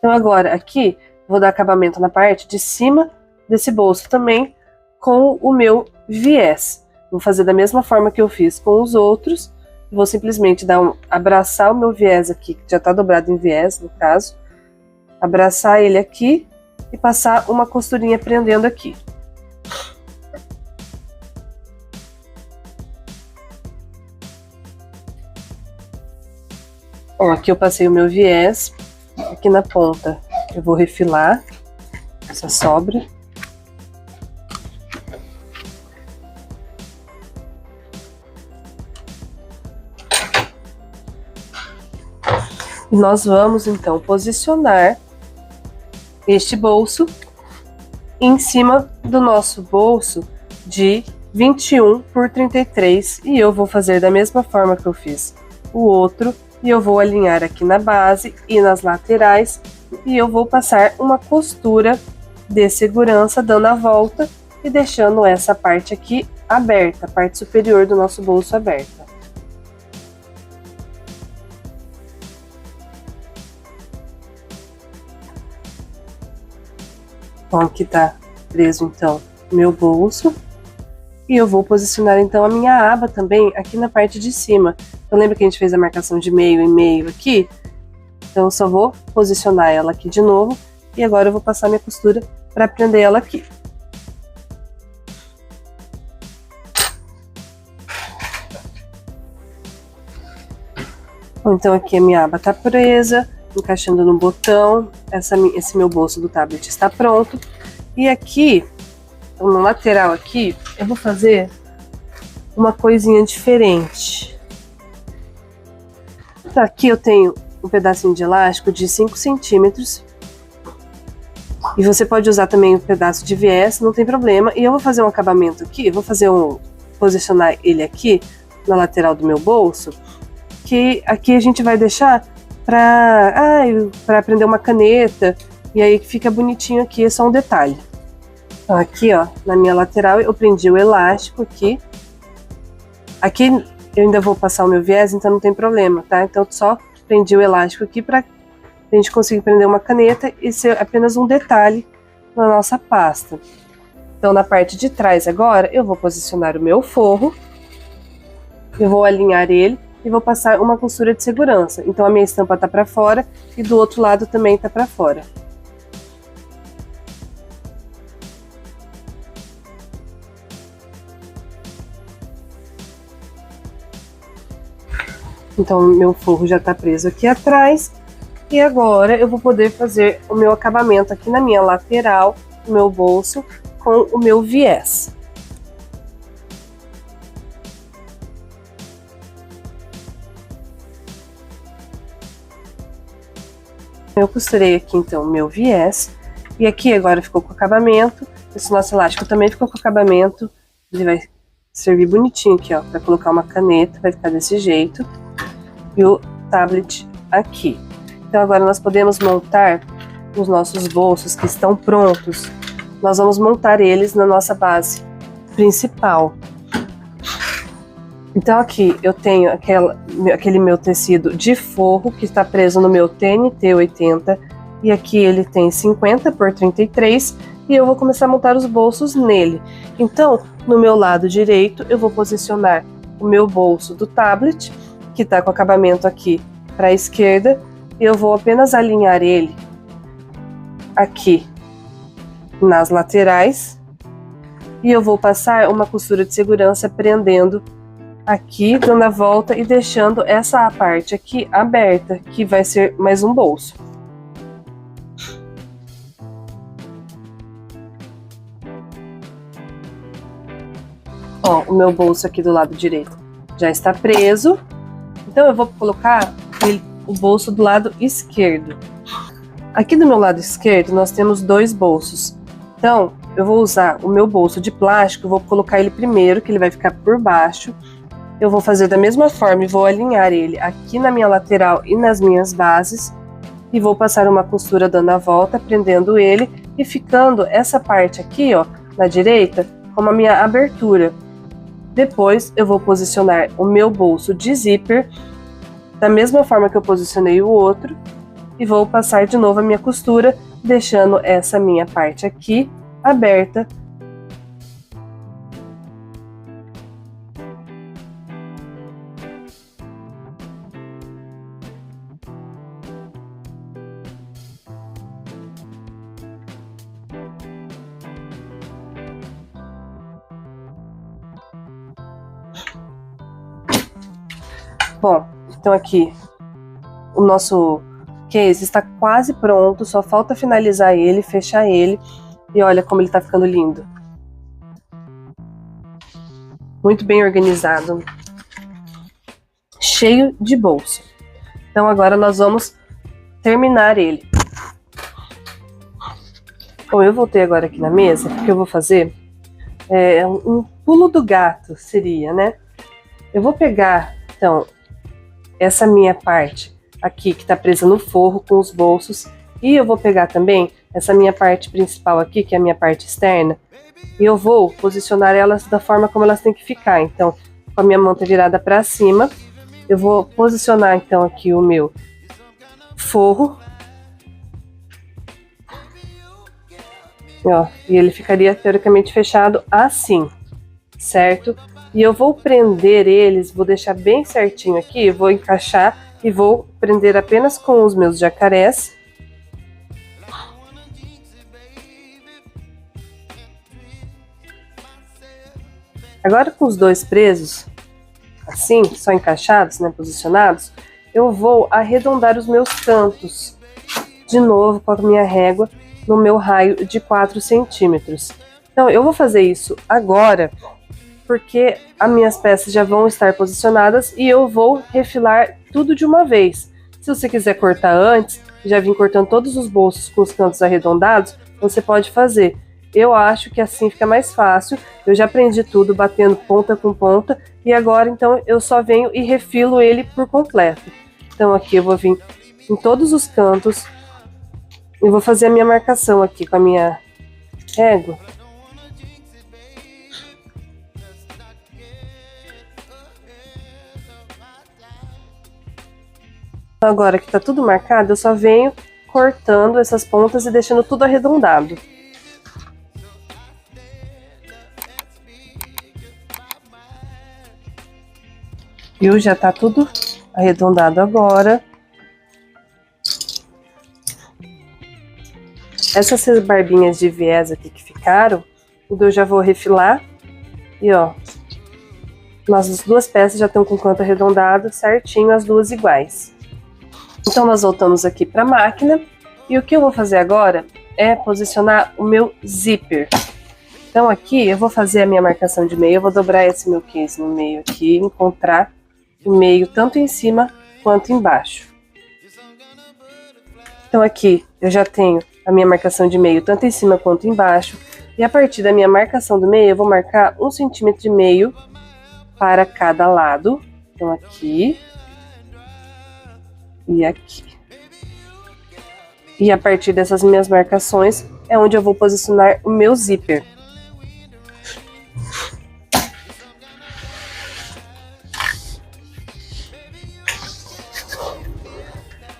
Então agora aqui, vou dar acabamento na parte de cima desse bolso também com o meu viés. Vou fazer da mesma forma que eu fiz com os outros. Vou simplesmente abraçar o meu viés aqui, que já está dobrado em viés, no caso. Abraçar ele aqui e passar uma costurinha prendendo aqui. Bom, aqui eu passei o meu viés. Aqui na ponta eu vou refilar essa sobra. E nós vamos então posicionar este bolso em cima do nosso bolso de 21 por 33 e eu vou fazer da mesma forma que eu fiz o outro e eu vou alinhar aqui na base e nas laterais e eu vou passar uma costura de segurança dando a volta e deixando essa parte aqui aberta, a parte superior do nosso bolso aberta. Bom, aqui tá preso então meu bolso. E eu vou posicionar então a minha aba também aqui na parte de cima. Então lembra que a gente fez a marcação de meio em meio aqui? Então eu só vou posicionar ela aqui de novo. E agora eu vou passar minha costura para prender ela aqui. Bom, então aqui a minha aba tá presa. Encaixando no botão, esse meu bolso do tablet está pronto. E aqui, no lateral aqui, eu vou fazer uma coisinha diferente. Então, aqui eu tenho um pedacinho de elástico de 5 centímetros. E você pode usar também um pedaço de viés, não tem problema. E eu vou fazer um acabamento aqui, posicionar ele aqui na lateral do meu bolso. Que aqui a gente vai deixar para prender uma caneta, e aí fica bonitinho aqui, é só um detalhe. Então aqui, ó, na minha lateral eu prendi o elástico aqui. Aqui eu ainda vou passar o meu viés, então não tem problema, tá? Então só prendi o elástico aqui para a gente conseguir prender uma caneta e ser apenas um detalhe na nossa pasta. Então na parte de trás agora eu vou posicionar o meu forro, eu vou alinhar ele e vou passar uma costura de segurança. Então a minha estampa tá para fora e do outro lado também tá para fora. Então meu forro já tá preso aqui atrás e agora eu vou poder fazer o meu acabamento aqui na minha lateral, no meu bolso, com o meu viés. Eu costurei aqui então o meu viés e aqui agora ficou com acabamento. Esse nosso elástico também ficou com acabamento. Ele vai servir bonitinho aqui, ó, para colocar uma caneta, vai ficar desse jeito. E o tablet aqui. Então agora nós podemos montar os nossos bolsos que estão prontos. Nós vamos montar eles na nossa base principal. Então aqui eu tenho aquele meu tecido de forro que está preso no meu TNT 80 e aqui ele tem 50 por 33 e eu vou começar a montar os bolsos nele. Então no meu lado direito eu vou posicionar o meu bolso do tablet que está com acabamento aqui para a esquerda e eu vou apenas alinhar ele aqui nas laterais e eu vou passar uma costura de segurança prendendo aqui, dando a volta e deixando essa parte aqui aberta, que vai ser mais um bolso. Ó, o meu bolso aqui do lado direito já está preso, então eu vou colocar o bolso do lado esquerdo. Aqui do meu lado esquerdo nós temos dois bolsos, então eu vou usar o meu bolso de plástico, vou colocar ele primeiro, que ele vai ficar por baixo. Eu vou fazer da mesma forma e vou alinhar ele aqui na minha lateral e nas minhas bases. E vou passar uma costura dando a volta, prendendo ele e ficando essa parte aqui, ó, na direita, como a minha abertura. Depois eu vou posicionar o meu bolso de zíper, da mesma forma que eu posicionei o outro. e vou passar de novo a minha costura, deixando essa minha parte aqui aberta. Bom, então aqui o nosso case está quase pronto, só falta finalizar ele, fechar ele, e olha como ele está ficando lindo. Muito bem organizado, cheio de bolsa. Então agora nós vamos terminar ele. Bom, eu voltei agora aqui na mesa, porque eu vou fazer um pulo do gato, seria, né? Eu vou pegar, então, essa minha parte aqui que tá presa no forro com os bolsos, e eu vou pegar também essa minha parte principal aqui, que é a minha parte externa, e eu vou posicionar elas da forma como elas têm que ficar. Então, com a minha manta virada para cima, eu vou posicionar então aqui o meu forro, ó, e ele ficaria teoricamente fechado assim, certo? E eu vou prender eles, vou deixar bem certinho aqui, vou encaixar e vou prender apenas com os meus jacarés. Agora com os dois presos, assim, só encaixados, né, posicionados, eu vou arredondar os meus cantos, de novo com a minha régua, no meu raio de 4 centímetros. Então eu vou fazer isso agora, porque as minhas peças já vão estar posicionadas e eu vou refilar tudo de uma vez. Se você quiser cortar antes, já vim cortando todos os bolsos com os cantos arredondados, você pode fazer. Eu acho que assim fica mais fácil. Eu já aprendi tudo batendo ponta com ponta e agora então eu só venho e refilo ele por completo. Então aqui eu vou vir em todos os cantos e vou fazer a minha marcação aqui com a minha régua. Agora que tá tudo marcado, eu só venho cortando essas pontas e deixando tudo arredondado. Viu? Já tá tudo arredondado agora. Essas barbinhas de viés aqui que ficaram, eu já vou refilar. E ó, nossas duas peças já estão com o canto arredondado certinho, as duas iguais. Então nós voltamos aqui para a máquina e o que eu vou fazer agora é posicionar o meu zíper. Então aqui eu vou fazer a minha marcação de meio, eu vou dobrar esse meu case no meio aqui, encontrar o meio tanto em cima quanto embaixo. Então aqui eu já tenho a minha marcação de meio tanto em cima quanto embaixo, e a partir da minha marcação do meio eu vou marcar 1,5 centímetro para cada lado. Então aqui e aqui. E a partir dessas minhas marcações é onde eu vou posicionar o meu zíper.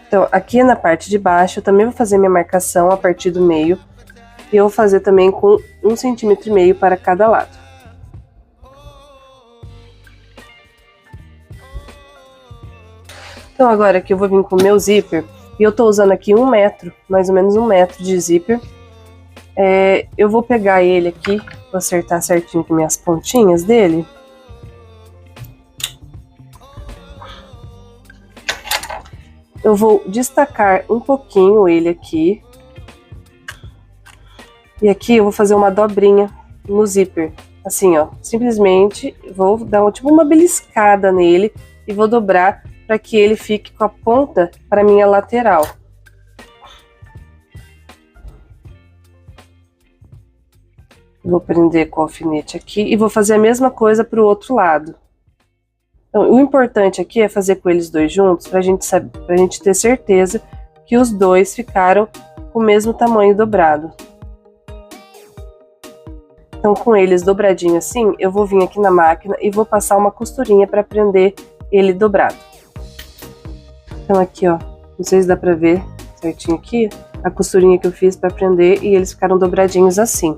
Então, aqui na parte de baixo, eu também vou fazer minha marcação a partir do meio. E eu vou fazer também com 1,5 centímetro para cada lado. Então agora que eu vou vir com o meu zíper, e eu tô usando aqui 1 metro, mais ou menos 1 metro de zíper. Eu vou pegar ele aqui, vou acertar certinho com minhas pontinhas dele. Eu vou destacar um pouquinho ele aqui. E aqui eu vou fazer uma dobrinha no zíper. Assim, ó, simplesmente vou dar tipo uma beliscada nele e vou dobrar para que ele fique com a ponta para minha lateral. Vou prender com o alfinete aqui e vou fazer a mesma coisa para o outro lado. Então, o importante aqui é fazer com eles dois juntos, pra gente ter certeza que os dois ficaram com o mesmo tamanho dobrado. Então, com eles dobradinho assim, eu vou vir aqui na máquina e vou passar uma costurinha para prender ele dobrado. Então aqui, ó, não sei se dá pra ver, certinho aqui, a costurinha que eu fiz para prender, e eles ficaram dobradinhos assim.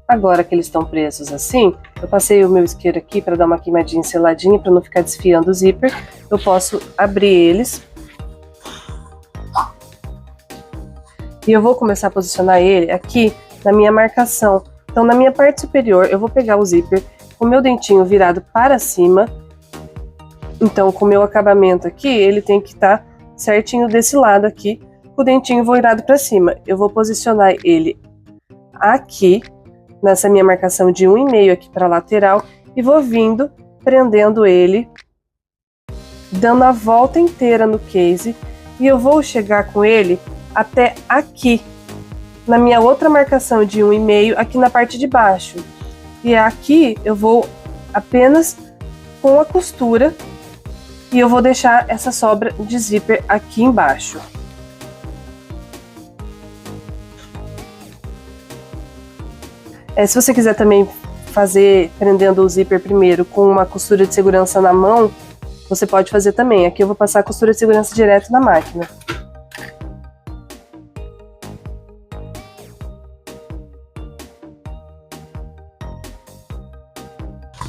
Agora que eles estão presos assim, eu passei o meu isqueiro aqui para dar uma queimadinha seladinha, para não ficar desfiando o zíper. Eu posso abrir eles. E eu vou começar a posicionar ele aqui na minha marcação. Então, na minha parte superior, eu vou pegar o zíper com o meu dentinho virado para cima. Então, com o meu acabamento aqui, ele tem que estar certinho desse lado aqui, com o dentinho virado para cima. Eu vou posicionar ele aqui, nessa minha marcação de 1,5 aqui para a lateral, e vou vindo, prendendo ele, dando a volta inteira no case, e eu vou chegar com ele até aqui, na minha outra marcação de 1,5 aqui na parte de baixo. E aqui eu vou apenas com a costura, e eu vou deixar essa sobra de zíper aqui embaixo. Se você quiser também fazer prendendo o zíper primeiro com uma costura de segurança na mão, você pode fazer também. Aqui eu vou passar a costura de segurança direto na máquina.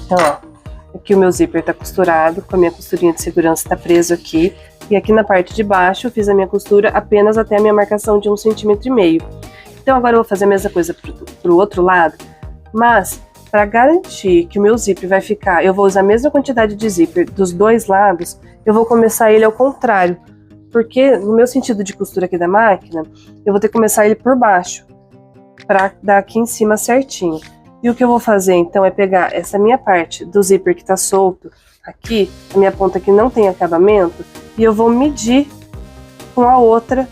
Então, ó, aqui o meu zíper está costurado, com a minha costurinha de segurança está preso aqui. E aqui na parte de baixo eu fiz a minha costura apenas até a minha marcação de 1,5 cm. Então agora eu vou fazer a mesma coisa pro outro lado, mas para garantir que o meu zíper vai ficar, eu vou usar a mesma quantidade de zíper dos dois lados, eu vou começar ele ao contrário, porque no meu sentido de costura aqui da máquina, eu vou ter que começar ele por baixo, para dar aqui em cima certinho. E o que eu vou fazer então é pegar essa minha parte do zíper que tá solto aqui, a minha ponta que não tem acabamento, e eu vou medir com a outra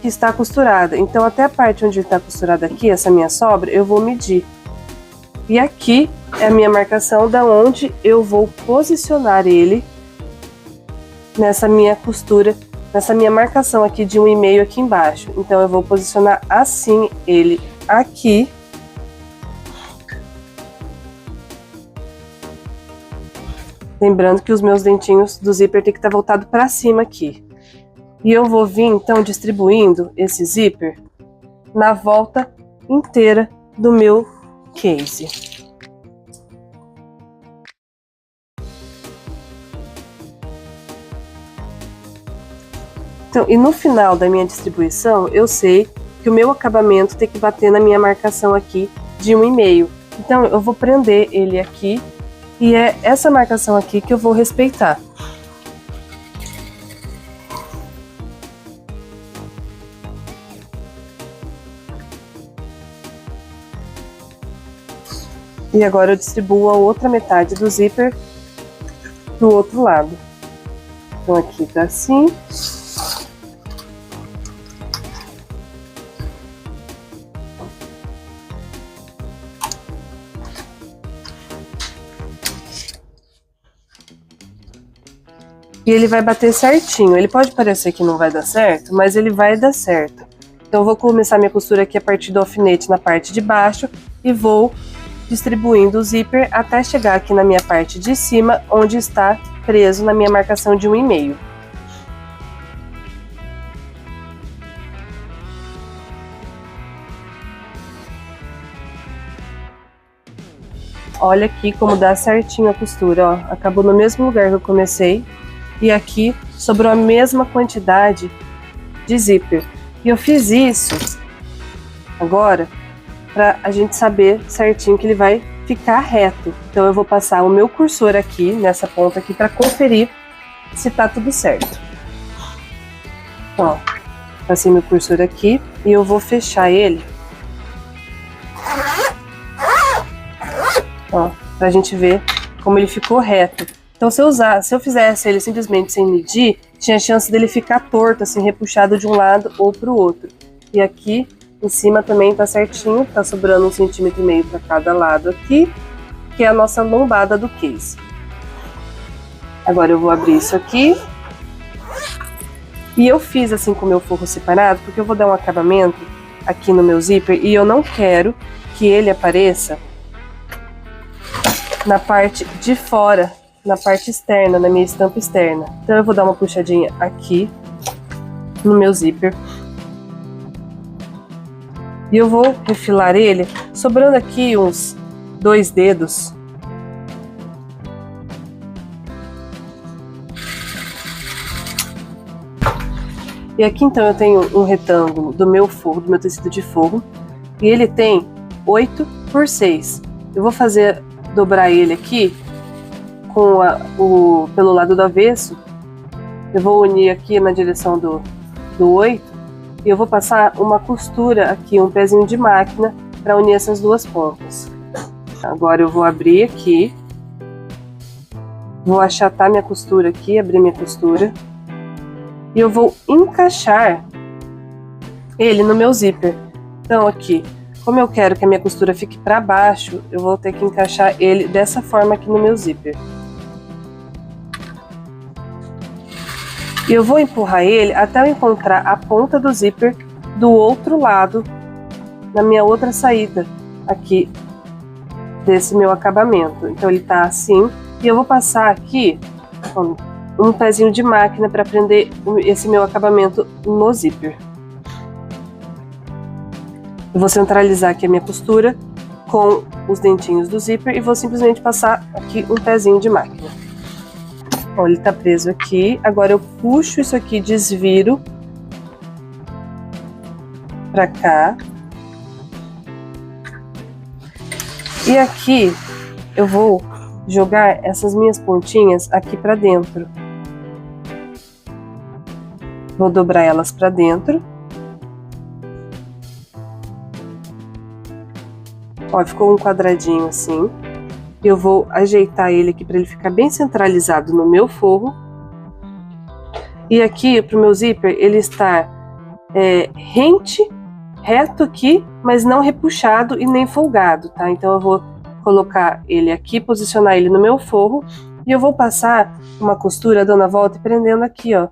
que está costurada. Então até a parte onde está costurada aqui, essa minha sobra, eu vou medir. E aqui é a minha marcação da onde eu vou posicionar ele nessa minha costura, nessa minha marcação aqui de 1,5 aqui embaixo. Então eu vou posicionar assim ele aqui. Lembrando que os meus dentinhos do zíper tem que estar voltado para cima aqui. E eu vou vir, então, distribuindo esse zíper na volta inteira do meu case. Então, e no final da minha distribuição, eu sei que o meu acabamento tem que bater na minha marcação aqui de 1,5. Então, eu vou prender ele aqui, e é essa marcação aqui que eu vou respeitar. E agora eu distribuo a outra metade do zíper do outro lado. Então aqui tá assim. E ele vai bater certinho. Ele pode parecer que não vai dar certo, mas ele vai dar certo. Então eu vou começar minha costura aqui a partir do alfinete na parte de baixo e vou distribuindo o zíper até chegar aqui na minha parte de cima, onde está preso na minha marcação de 1,5. Olha aqui como dá certinho a costura, ó. Acabou no mesmo lugar que eu comecei, e aqui sobrou a mesma quantidade de zíper. E eu fiz isso agora para a gente saber certinho que ele vai ficar reto. Então eu vou passar o meu cursor aqui, nessa ponta aqui, para conferir se tá tudo certo. Ó, passei meu cursor aqui e eu vou fechar ele. Ó, pra gente ver como ele ficou reto. Então se eu fizesse ele simplesmente sem medir, tinha chance dele ficar torto, assim, repuxado de um lado ou pro outro. E aqui em cima também tá certinho, tá sobrando 1,5 cm para cada lado aqui, que é a nossa lombada do case. Agora eu vou abrir isso aqui. E eu fiz assim com o meu forro separado, porque eu vou dar um acabamento aqui no meu zíper e eu não quero que ele apareça na parte de fora, na parte externa, na minha estampa externa. Então eu vou dar uma puxadinha aqui no meu zíper. E eu vou refilar ele, sobrando aqui uns 2 dedos. E aqui então eu tenho um retângulo do meu forro, do meu tecido de forro, e ele tem 8 por 6. Eu vou dobrar ele aqui com pelo lado do avesso. Eu vou unir aqui na direção do 8 e eu vou passar uma costura aqui, um pezinho de máquina, para unir essas duas pontas. Agora eu vou abrir aqui, vou achatar minha costura aqui, abrir minha costura. E eu vou encaixar ele no meu zíper. Então aqui, como eu quero que a minha costura fique para baixo, eu vou ter que encaixar ele dessa forma aqui no meu zíper. E eu vou empurrar ele até eu encontrar a ponta do zíper do outro lado, na minha outra saída aqui desse meu acabamento. Então ele tá assim, e eu vou passar aqui um pezinho de máquina para prender esse meu acabamento no zíper. Eu vou centralizar aqui a minha costura com os dentinhos do zíper e vou simplesmente passar aqui um pezinho de máquina. Ó, ele tá preso aqui. Agora eu puxo isso aqui, desviro para cá. E aqui eu vou jogar essas minhas pontinhas aqui para dentro. Vou dobrar elas para dentro. Ó, ficou um quadradinho assim. Eu vou ajeitar ele aqui para ele ficar bem centralizado no meu forro. E aqui pro meu zíper ele está reto aqui, mas não repuxado e nem folgado, tá? Então eu vou colocar ele aqui, posicionar ele no meu forro e eu vou passar uma costura dando a volta e prendendo aqui, ó,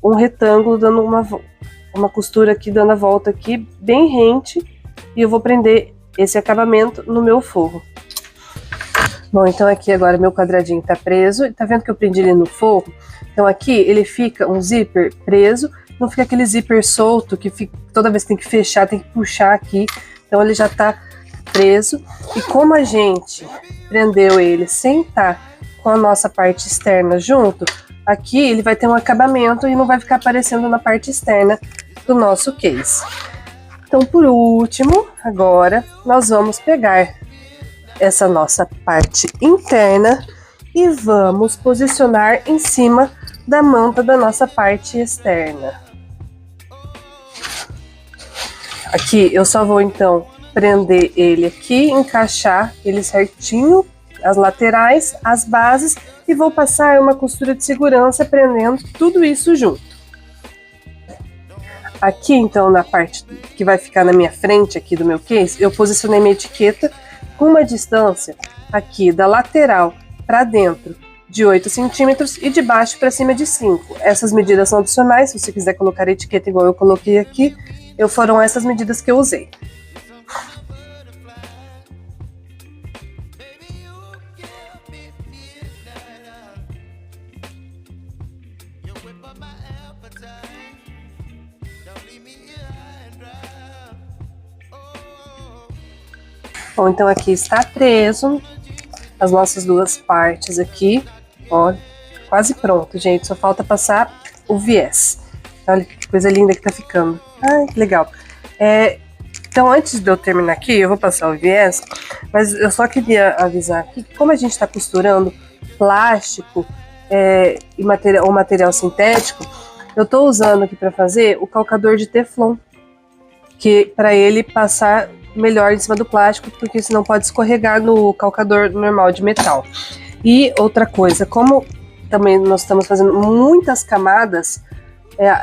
um retângulo, dando uma costura aqui, dando a volta aqui, bem rente, e eu vou prender esse acabamento no meu forro. Bom, então aqui agora meu quadradinho tá preso, e tá vendo que eu prendi ele no forro? Então aqui ele fica um zíper preso, não fica aquele zíper solto que fica, toda vez que tem que fechar, tem que puxar aqui, então ele já tá preso. E como a gente prendeu ele sem estar com a nossa parte externa junto, aqui ele vai ter um acabamento e não vai ficar aparecendo na parte externa do nosso case. Então, por último, agora nós vamos pegar essa nossa parte interna e vamos posicionar em cima da manta da nossa parte externa. Aqui eu só vou então prender ele aqui, encaixar ele certinho, as laterais, as bases, e vou passar uma costura de segurança prendendo tudo isso junto. Aqui então na parte que vai ficar na minha frente aqui do meu case, eu posicionei minha etiqueta com uma distância aqui da lateral para dentro de 8 centímetros e de baixo para cima de 5. Essas medidas são opcionais, se você quiser colocar a etiqueta igual eu coloquei aqui, foram essas medidas que eu usei. Bom, então aqui está preso as nossas duas partes aqui, ó, quase pronto, gente, só falta passar o viés. Olha que coisa linda que tá ficando. Ai, que legal. Então, antes de eu terminar aqui, eu vou passar o viés, mas eu só queria avisar aqui que como a gente tá costurando plástico e material sintético, eu tô usando aqui para fazer o calcador de Teflon, que para ele passar melhor em cima do plástico, porque senão pode escorregar no calcador normal de metal. E outra coisa, como também nós estamos fazendo muitas camadas,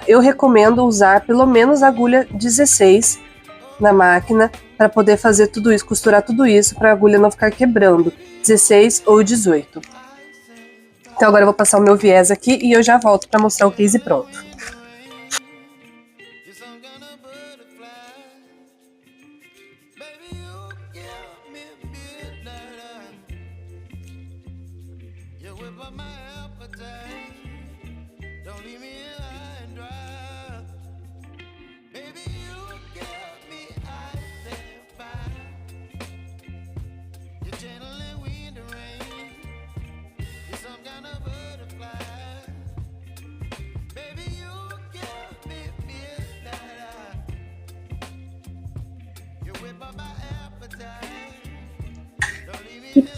eu recomendo usar pelo menos agulha 16 na máquina para poder fazer tudo isso, costurar tudo isso, para a agulha não ficar quebrando, 16 ou 18. Então agora eu vou passar o meu viés aqui e eu já volto para mostrar o case pronto.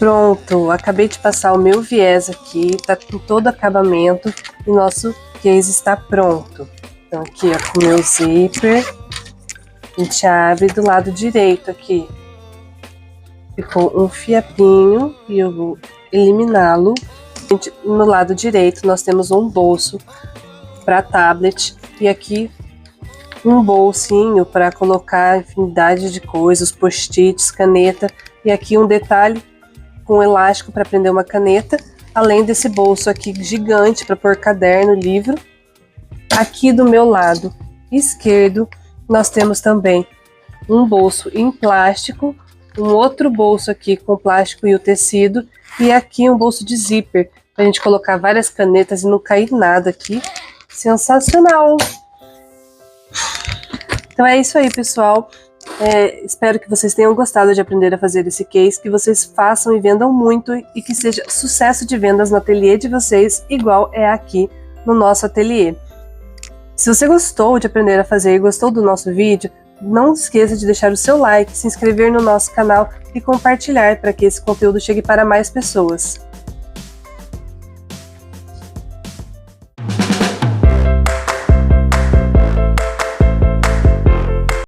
Pronto, acabei de passar o meu viés aqui, tá com todo o acabamento e nosso case está pronto. Então aqui, ó, com o meu zíper, a gente abre do lado direito aqui. Ficou um fiapinho e eu vou eliminá-lo. No lado direito nós temos um bolso para tablet e aqui um bolsinho para colocar infinidade de coisas, post-its, caneta e aqui um detalhe com elástico para prender uma caneta, além desse bolso aqui gigante para pôr caderno, livro. Aqui do meu lado esquerdo nós temos também um bolso em plástico, um outro bolso aqui com plástico e o tecido e aqui um bolso de zíper para a gente colocar várias canetas e não cair nada aqui. Sensacional! Então é isso aí, pessoal. Espero que vocês tenham gostado de aprender a fazer esse case, que vocês façam e vendam muito e que seja sucesso de vendas no ateliê de vocês, igual é aqui no nosso ateliê. Se você gostou de aprender a fazer e gostou do nosso vídeo, não esqueça de deixar o seu like, se inscrever no nosso canal e compartilhar para que esse conteúdo chegue para mais pessoas.